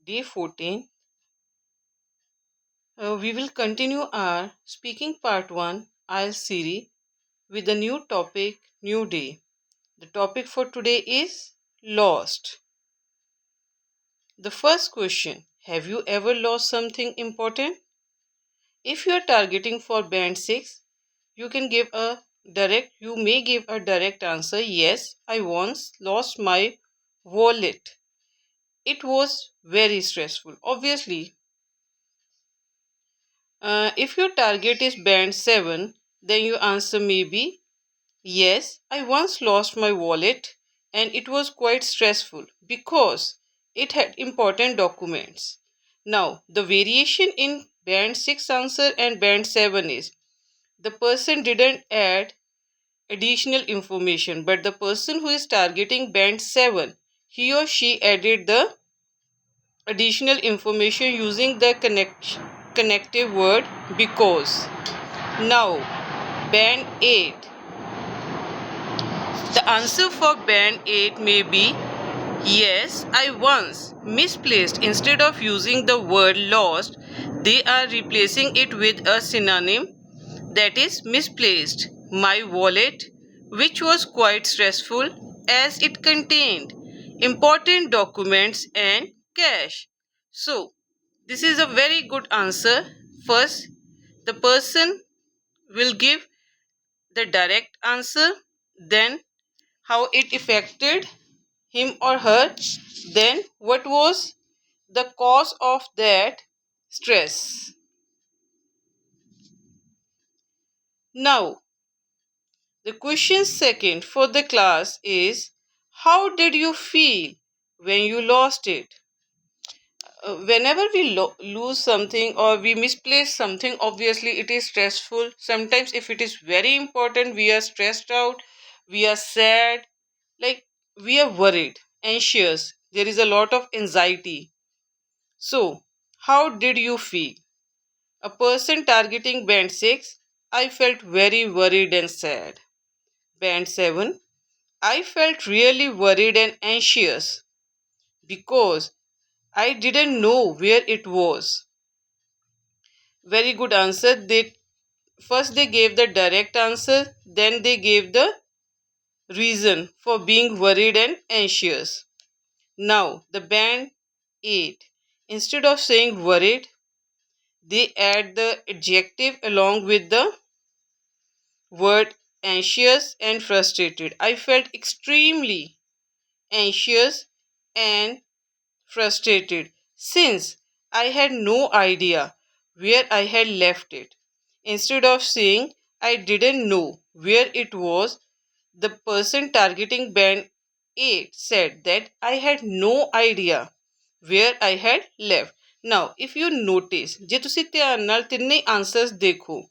Day 14. We will continue our Speaking Part 1 IELTS series with a new topic, new day. The topic for today is lost. The first question: have you ever lost something important? If you are targeting for band 6, you may give a direct answer. Yes, I once lost my wallet. It was very stressful. Obviously, if your target is band 7, then your answer may be yes, I once lost my wallet and it was quite stressful because it had important documents. Now, the variation in band 6 answer and band 7 is the person didn't add additional information, but the person who is targeting band 7, he or she added the additional information using the connective word because. Now, band 8. The answer for band 8 may be yes, I once misplaced. Instead of using the word lost, they are replacing it with a synonym that is misplaced. My wallet, which was quite stressful as it contained important documents and cash. So, this is a very good answer. First, the person will give the direct answer, then how it affected him or her, then what was the cause of that stress. Now, the question second for the class is how did you feel when you lost it? Whenever we lose something or we misplace something, obviously it is stressful. Sometimes, if it is very important, we are stressed out, we are sad, like we are worried, anxious. There is a lot of anxiety. So, how did you feel? A person targeting band 6, I felt very worried and sad. Band 7, I felt really worried and anxious because I didn't know where it was. Very good answer. They gave the direct answer, then they gave the reason for being worried and anxious. Now, the band 8. Instead of saying worried, they add the adjective along with the word anxious and frustrated. I felt extremely anxious and frustrated since I had no idea where I had left it. Instead of saying I didn't know where it was, the person targeting band 8 said that I had no idea where I had left. Now, if you notice, ਜੇ ਤੁਸੀਂ ਧਿਆਨ ਨਾਲ ਤਿੰਨੇ answers ਦੇਖੋ,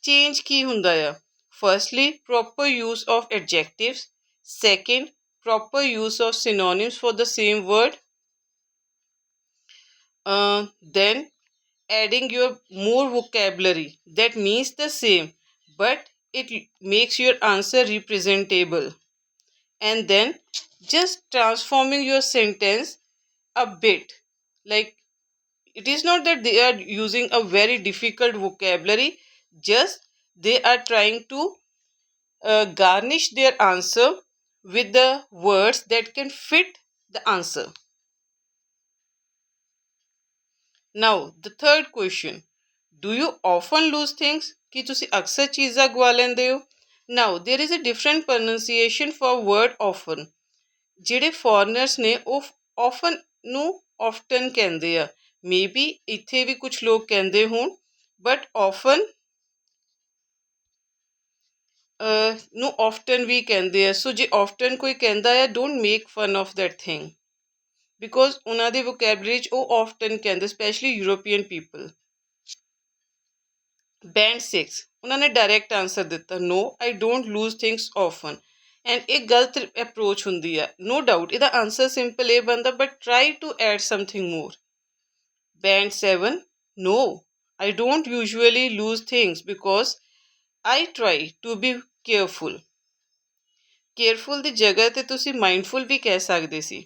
change ਕੀ ਹੁੰਦਾ ਆ? Firstly, proper use of adjectives. Second, proper use of synonyms for the same word. Then adding your more vocabulary that means the same, but it makes your answer representable. And then just transforming your sentence a bit. Like, it is not that they are using a very difficult vocabulary, just they are trying to garnish their answer with the words that can fit the answer. Now, the third question: do you often lose things? कि तुसी अक्सर चीज़ां गवा लेंदे हो? Now, there is a different pronunciation for word often. ਜਿਹੜੇ foreigners ਨੇ ਉਹ often ਨੂੰ often ਕਹਿੰਦੇ ਆ. Maybe ਇੱਥੇ ਵੀ ਕੁਝ ਲੋਕ ਕਹਿੰਦੇ ਹੋਣ, but often ਨੂੰ often ਵੀ ਕਹਿੰਦੇ ਆ. So ਜੇ often ਕੋਈ ਕਹਿੰਦਾ ਆ, don't make fun of that thing. Because ਉਹਨਾਂ ਦੇ vocabulary 'ਚ ਉਹ often ਕਹਿੰਦੇ, especially European people. Band 6, ਉਹਨਾਂ ਨੇ ਡਾਇਰੈਕਟ ਆਨਸਰ ਦਿੱਤਾ no, I don't lose things often. And ਇਹ ਗਲਤ ਅਪਰੋਚ ਹੁੰਦੀ ਆ. ਨੋ ਡਾਊਟ ਇਹਦਾ ਆਨਸਰ ਸਿੰਪਲ ਇਹ ਬਣਦਾ, but try to add something more. Band 7, no, I don't usually lose things because I try to be careful. Careful ਦੀ ਜਗ੍ਹਾ ਤੇ ਤੁਸੀਂ mindful ਵੀ ਕਹਿ ਸਕਦੇ ਸੀ.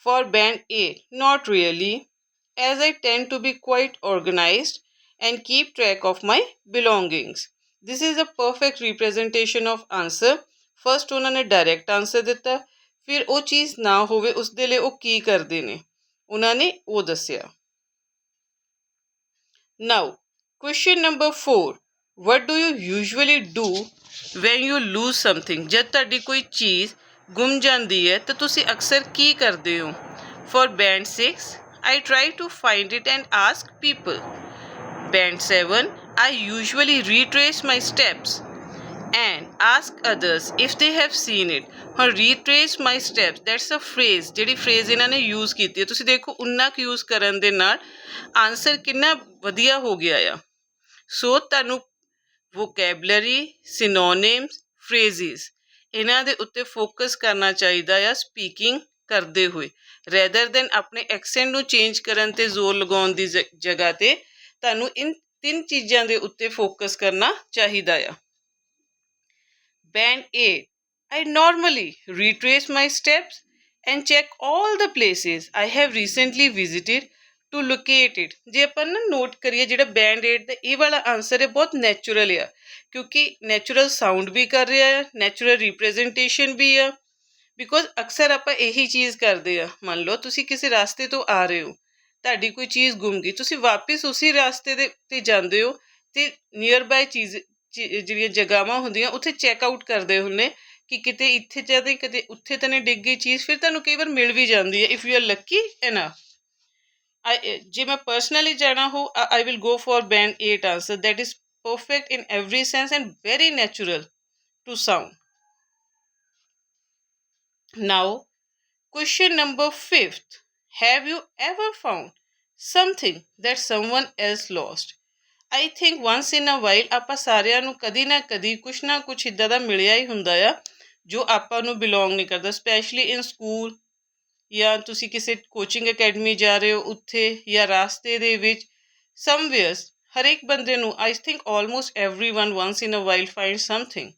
For band 8, not really. as I tend to be quite organized and keep track of my belongings. This is a perfect representation of answer. First ਉਹਨਾਂ ਨੇ direct answer ਦਿੱਤਾ, ਫਿਰ ਉਹ ਚੀਜ਼ ਨਾ ਹੋਵੇ ਉਸ ਦੇ ਲਈ ਉਹ ਕੀ ਕਰਦੇ ਨੇ ਉਹਨਾਂ ਨੇ ਉਹ ਦੱਸਿਆ. Now, question number 4. What do you usually do when you lose something? ਜਦ ਤੁਹਾਡੀ ਕੋਈ ਚੀਜ਼ ਗੁੰਮ ਜਾਂਦੀ ਹੈ ਤਾਂ ਤੁਸੀਂ ਅਕਸਰ ਕੀ ਕਰਦੇ ਹੋ? For band 6, I try to find it and ask people. Band 7, I usually retrace my steps and ask others if they have seen it. ਹੁਣ retrace my steps, that's a phrase. ਜਿਹੜੀ phrase ਇਹਨਾਂ ਨੇ use ਕੀਤੀ ਹੈ, ਤੁਸੀਂ ਦੇਖੋ ਉਨਾ ਕੁ use ਕਰਨ ਦੇ ਨਾਲ ਆਨਸਰ ਕਿੰਨਾ ਵਧੀਆ ਹੋ ਗਿਆ ਆ. ਸੋ ਤੁਹਾਨੂੰ ਵੋਕੈਬਲਰੀ, ਸਿਨੋਨਿਮਸ, ਫਰੇਜ਼ਿਸ ਇਹਨਾਂ ਦੇ ਉੱਤੇ ਫੋਕਸ ਕਰਨਾ ਚਾਹੀਦਾ ਆ ਸਪੀਕਿੰਗ ਕਰਦੇ ਹੋਏ, ਰੈਦਰ ਦੈਨ ਆਪਣੇ ਐਕਸੈਂਟ ਨੂੰ ਚੇਂਜ ਕਰਨ 'ਤੇ ਜ਼ੋਰ ਲਗਾਉਣ ਦੀ ਜਗ੍ਹਾ 'ਤੇ ਤੁਹਾਨੂੰ ਇਨ 3 ਚੀਜ਼ਾਂ ਦੇ ਉੱਤੇ ਫੋਕਸ ਕਰਨਾ ਚਾਹੀਦਾ ਆ. Band 8. I normally retrace my steps and check all the places I have recently visited to locate it. ਜੇ ਆਪਾਂ ਨਾ ਨੋਟ ਕਰੀਏ ਜਿਹੜਾ ਬੈਂਡ 8 ਦਾ ਇਹ ਵਾਲਾ ਆਨਸਰ ਹੈ ਬਹੁਤ ਨੈਚੁਰਲ ਆ, ਕਿਉਂਕਿ ਨੈਚੁਰਲ ਸਾਊਂਡ ਵੀ ਕਰ ਰਿਹਾ ਆ, ਨੈਚੁਰਲ ਰਿਪਰੈਜ਼ੈਂਟੇਸ਼ਨ ਵੀ ਆ. ਬਿਕੋਜ਼ ਅਕਸਰ ਆਪਾਂ ਇਹੀ ਚੀਜ਼ ਕਰਦੇ ਆ. ਮੰਨ ਲਓ ਤੁਸੀਂ ਕਿਸੇ ਰਾਸਤੇ ਤੋਂ ਆ ਰਹੇ ਹੋ, ਤੁਹਾਡੀ ਕੋਈ ਚੀਜ਼ ਗੁੰਮ ਗਈ, ਤੁਸੀਂ ਵਾਪਿਸ ਉਸੇ ਰਾਸਤੇ ਦੇ 'ਤੇ ਜਾਂਦੇ ਹੋ ਅਤੇ ਨੀਅਰ ਬਾਏ ਚੀਜ਼ ਜਿਹੜੀਆਂ ਜਗ੍ਹਾਵਾਂ ਹੁੰਦੀਆਂ ਉੱਥੇ ਚੈੱਕ ਆਊਟ ਕਰਦੇ ਹੁੰਦੇ ਕਿ ਕਿਤੇ ਇੱਥੇ ਤਾਂ ਨਹੀਂ, ਕਿਤੇ ਉੱਥੇ ਤਾਂ ਨਹੀਂ ਡਿੱਗ ਗਈ ਚੀਜ਼. ਫਿਰ ਤੁਹਾਨੂੰ ਕਈ ਵਾਰ ਮਿਲ ਵੀ ਜਾਂਦੀ ਹੈ if you are Lucky enough. ਜੇ ਮੈਂ ਪਰਸਨਲੀ ਜਾਣਾ ਹੋ, I will go for band 8 answer. That is perfect in every sense and very natural to sound. Now, question number 5. Have you ever found something that someone else lost? I think once in a while ਆਪਾਂ ਸਾਰਿਆਂ ਨੂੰ ਕਦੀ ਨਾ ਕੁਛ ਇੱਦਾਂ ਦਾ ਮਿਲਿਆ ਹੀ ਹੁੰਦਾ ਆ ਜੋ ਆਪਾਂ ਨੂੰ ਬਿਲੋਂਗ ਨਹੀਂ ਕਰਦਾ, ਸਪੈਸ਼ਲੀ ਇਨ ਸਕੂਲ ਜਾਂ ਤੁਸੀਂ ਕਿਸੇ ਕੋਚਿੰਗ ਅਕੈਡਮੀ ਜਾ ਰਹੇ ਹੋ ਉੱਥੇ, ਜਾਂ ਰਾਸਤੇ ਦੇ ਵਿੱਚ ਸਮਵੇਅਰਸ. ਹਰੇਕ ਬੰਦੇ ਨੂੰ I think almost everyone once in a while finds something.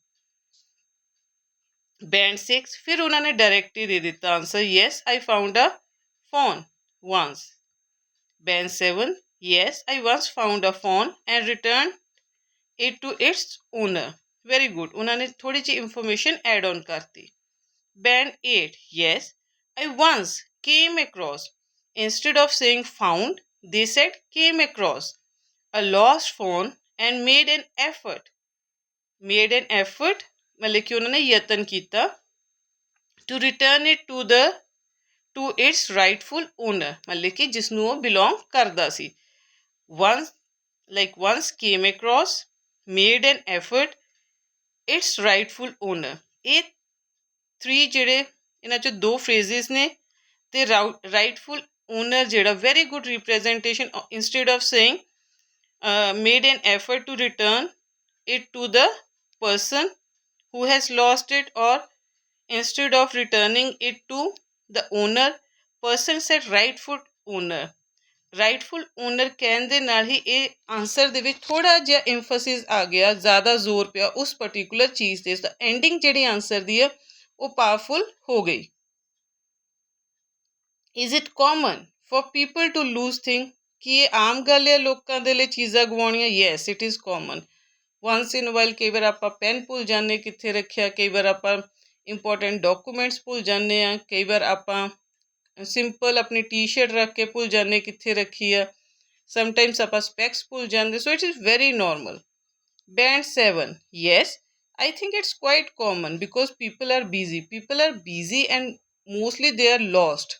Band 6, ਫਿਰ ਉਹਨਾਂ ਨੇ ਡਾਇਰੈਕਟ ਹੀ ਦੇ ਦਿੱਤਾ answer, yes I found a phone once. Band 7, yes I once found a phone and returned it to its owner. Very good. ਉਹਨਾਂ ਨੇ ਥੋੜੀ ਜਿਹੀ information add on ਕਰਤੀ. Band 8, yes I once came across. Instead of saying found, they said came across a lost phone and made an effort. Made an effort ਮਤਲਬ ਕਿ ਉਹਨਾਂ ਨੇ ਯਤਨ ਕੀਤਾ to return it to its rightful owner, ਮਤਲਬ ਕਿ ਜਿਸ ਨੂੰ ਉਹ ਬਿਲੋਂਗ ਕਰਦਾ ਸੀ. Once came across, made an effort, its rightful owner. ਇਹ 3 ਜਿਹੜੇ ਇਹਨਾਂ 'ਚੋਂ 2 ਫਰੇਜ਼ਿਸ ਨੇ ਅਤੇ ਰਾਈਟਫੁਲ ਓਨਰ ਜਿਹੜਾ very good representation. Instead of saying made an effort to return it to the person who has lost it, or instead of returning it to the owner, person said rightful owner. Rightful owner ਕਹਿਣ ਦੇ ਨਾਲ ਹੀ ਇਹ answer ਦੇ ਵਿੱਚ ਥੋੜ੍ਹਾ ਜਿਹਾ ਇੰਫੋਸਿਸ ਆ ਗਿਆ, ਜ਼ਿਆਦਾ ਜ਼ੋਰ ਪਿਆ ਉਸ ਪਰਟੀਕੂਲਰ ਚੀਜ਼ 'ਤੇ. ਤਾਂ ਐਂਡਿੰਗ ਜਿਹੜੀ ਆਨਸਰ ਦੀ ਹੈ ਉਹ ਪਾਵਰਫੁਲ ਹੋ ਗਈ. Is it common for people to lose thing? ਕੀ ਇਹ ਆਮ ਗੱਲ ਹੈ ਲੋਕਾਂ ਦੇ ਲਈ ਚੀਜ਼ਾਂ ਗਵਾਉਣੀਆਂ? Yes it is common. Once in while ਕਈ ਵਾਰ ਆਪਾਂ ਪੈਨ ਭੁੱਲ ਜਾਂਦੇ ਕਿੱਥੇ ਰੱਖਿਆ, ਕਈ ਵਾਰ ਆਪਾਂ ਇੰਪੋਰਟੈਂਟ ਡਾਕੂਮੈਂਟਸ ਭੁੱਲ ਜਾਂਦੇ ਹਾਂ, ਕਈ ਵਾਰ ਆਪਾਂ ਸਿੰਪਲ ਆਪਣੀ ਟੀ ਸ਼ਰਟ ਰੱਖ ਕੇ ਭੁੱਲ ਜਾਂਦੇ ਕਿੱਥੇ ਰੱਖੀ ਆ, ਸਮਟਾਈਮਸ ਆਪਾਂ ਸਪੈਕਸ ਭੁੱਲ ਜਾਂਦੇ. So it is very normal. Band 7, yes I think it's quite common because people are busy and mostly they are lost.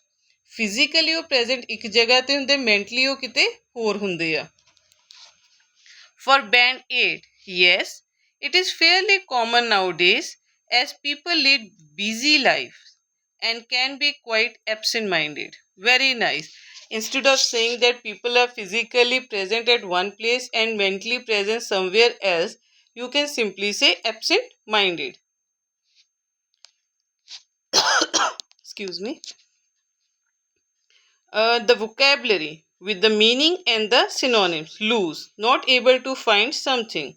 Physically ਉਹ ਪ੍ਰੈਜ਼ੈਂਟ ਇੱਕ ਜਗ੍ਹਾ 'ਤੇ ਹੁੰਦੇ, ਮੈਂਟਲੀ ਉਹ ਕਿਤੇ ਹੋਰ ਹੁੰਦੇ ਆ. For band 8, yes it is fairly common nowadays as people lead busy lives and can be quite absent-minded. Very nice. Instead of saying that people are physically present at one place and mentally present somewhere else, you can simply say absent-minded. Excuse me. The vocabulary with the meaning and the synonyms. Lose, not able to find something.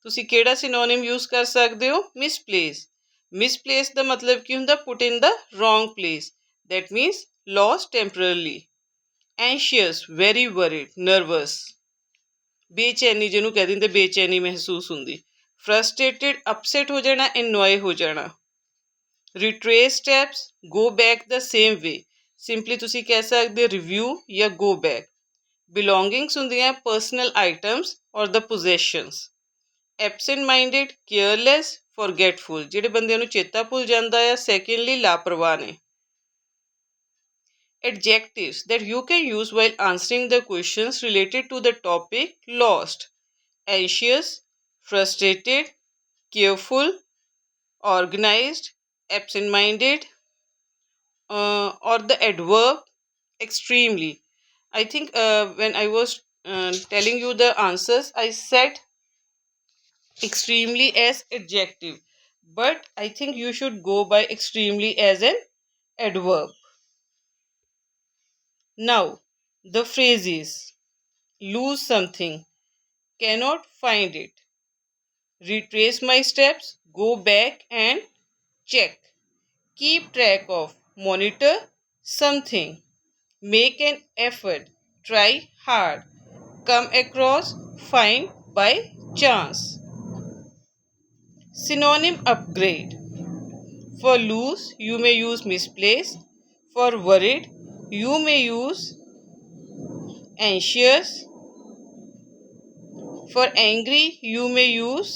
ਤੁਸੀਂ ਕਿਹੜਾ synonym use ਕਰ ਸਕਦੇ ਹੋ? Misplace. Misplace ਦਾ ਮਤਲਬ ਕੀ ਹੁੰਦਾ? Put in the wrong place. That means lost temporarily. Anxious very worried nervous, बेचैनी ਜਿਹਨੂੰ ਕਹਿ ਦਿੰਦੇ ਬੇਚੈਨੀ ਮਹਿਸੂਸ ਹੁੰਦੀ, ਫਰਸਟ੍ਰੇਟਡ ਅਪਸੈਟ ਹੋ ਜਾਣਾ, annoy ਹੋ ਜਾਣਾ, retrace steps go back the same way, simply ਤੁਸੀਂ ਕਹਿ ਸਕਦੇ ਰਿਵਿਊ ਜਾਂ go back, belongings ਹੁੰਦੀਆਂ personal items or the possessions, absent minded careless forgetful, ਜਿਹੜੇ ਬੰਦਿਆਂ ਨੂੰ ਚੇਤਾ ਭੁੱਲ ਜਾਂਦਾ ਆ, ਸੈਕੰਡਲੀ ਲਾਪਰਵਾਹ ਨੇ, adjectives that you can use while answering the questions related to the topic lost, anxious, frustrated, careful, organized, absent-minded, or the adverb extremely. I think when I was telling you the answers, I said extremely as adjective, but I think you should go by extremely as an adverb. Now, the phrases lose something, cannot find it, retrace my steps, go back and check, keep track of, monitor something, make an effort, try hard, come across, find by chance. Synonym upgrade. For lose, you may use misplaced. For worried, you may use anxious. For angry, you may use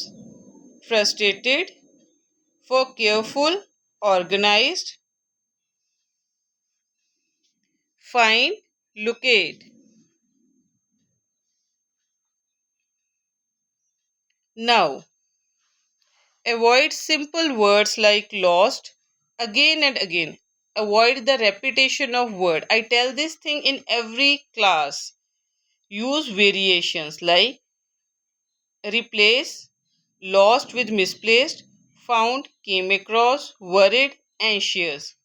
frustrated. For careful, organized. Find, locate. Now, avoid simple words like lost again and again. Avoid the repetition of word. I tell this thing in every class. Use variations like replace, lost with misplaced, found, came across, worried, anxious.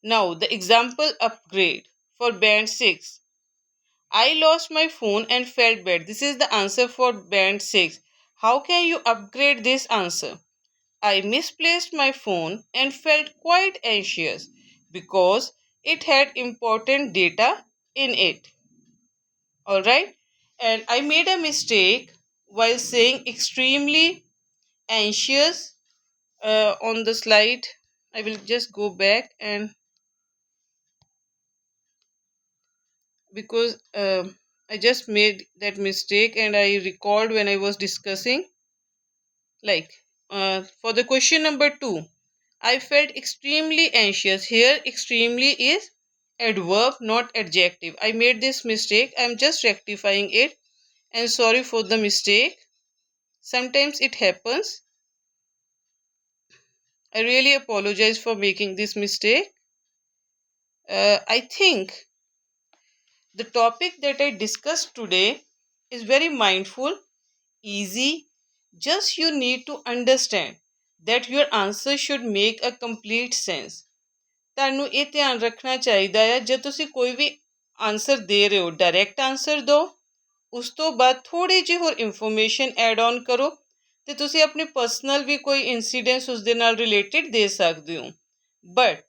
Now the example upgrade for band 6. I lost my phone and felt bad. This is the answer for band 6. How can you upgrade this answer? I misplaced my phone and felt quite anxious because it had important data in it. Alright? And I made a mistake while saying extremely anxious on the slide. I will just go back and because I just made that mistake and I recalled when I was discussing like for the question number 2, I felt extremely anxious. Here extremely is adverb not adjective. I made this mistake. I'm just rectifying it and sorry for the mistake. Sometimes it happens. I really apologize for making this mistake. I think the topic that I discussed today is very mindful, easy. Just you need to understand that your answer should make a complete sense. ਤੁਹਾਨੂੰ ਇਹ ਧਿਆਨ ਰੱਖਣਾ ਚਾਹੀਦਾ ਹੈ ਜੇ ਤੁਸੀਂ ਕੋਈ ਵੀ answer ਦੇ ਰਹੇ ਹੋ ਡਾਇਰੈਕਟ ਆਨਸਰ ਦਿਓ, ਉਸ ਤੋਂ ਬਾਅਦ ਥੋੜ੍ਹੀ ਜਿਹੀ ਹੋਰ ਇਨਫੋਰਮੇਸ਼ਨ ਐਡ ਔਨ ਕਰੋ ਅਤੇ ਤੁਸੀਂ ਆਪਣੀ ਪਰਸਨਲ ਵੀ ਕੋਈ ਇੰਸੀਡੈਂਸ ਉਸ ਦੇ ਨਾਲ ਰਿਲੇਟਿਡ ਦੇ ਸਕਦੇ ਹੋ। ਬਟ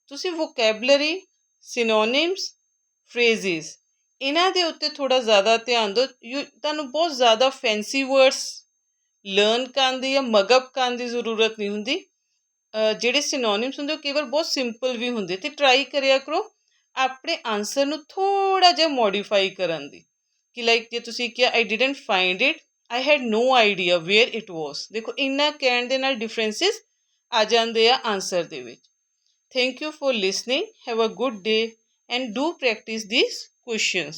ਤੁਸੀਂ ਵੋਕੈਬਲਰੀ, ਸਿਨੋਨਿਮਸ, ਫਰੇਜ਼ਿਸ ਇਹਨਾਂ ਦੇ ਉੱਤੇ ਥੋੜ੍ਹਾ ਜ਼ਿਆਦਾ ਧਿਆਨ ਦਿਓ। ਤੁਹਾਨੂੰ ਬਹੁਤ ਜ਼ਿਆਦਾ ਫੈਂਸੀ ਵਰਡਸ ਲਰਨ ਕਰਨ ਦੀ ਜਾਂ ਮਗਅਪ ਕਰਨ ਦੀ ਜ਼ਰੂਰਤ ਨਹੀਂ ਹੁੰਦੀ। ਜਿਹੜੇ ਸਿਨੋਨਿਮਸ ਹੁੰਦੇ ਉਹ ਕਈ ਵਾਰ ਬਹੁਤ ਸਿੰਪਲ ਵੀ ਹੁੰਦੇ ਅਤੇ ਟਰਾਈ ਕਰਿਆ ਕਰੋ ਆਪਣੇ ਆਨਸਰ ਨੂੰ ਥੋੜ੍ਹਾ ਜਿਹਾ ਮੋਡੀਫਾਈ ਕਰਨ ਦੀ ਕਿ ਲਾਈਕ ਜੇ ਤੁਸੀਂ ਕਿਹਾ I didn't find it, I had no idea where it was. ਦੇਖੋ ਇੰਨਾ ਕਹਿਣ ਦੇ ਨਾਲ ਡਿਫਰੈਂਸਿਸ ਆ ਜਾਂਦੇ ਆ ਆਨਸਰ ਦੇ ਵਿੱਚ। Thank you for listening. Have a good day and do practice these questions.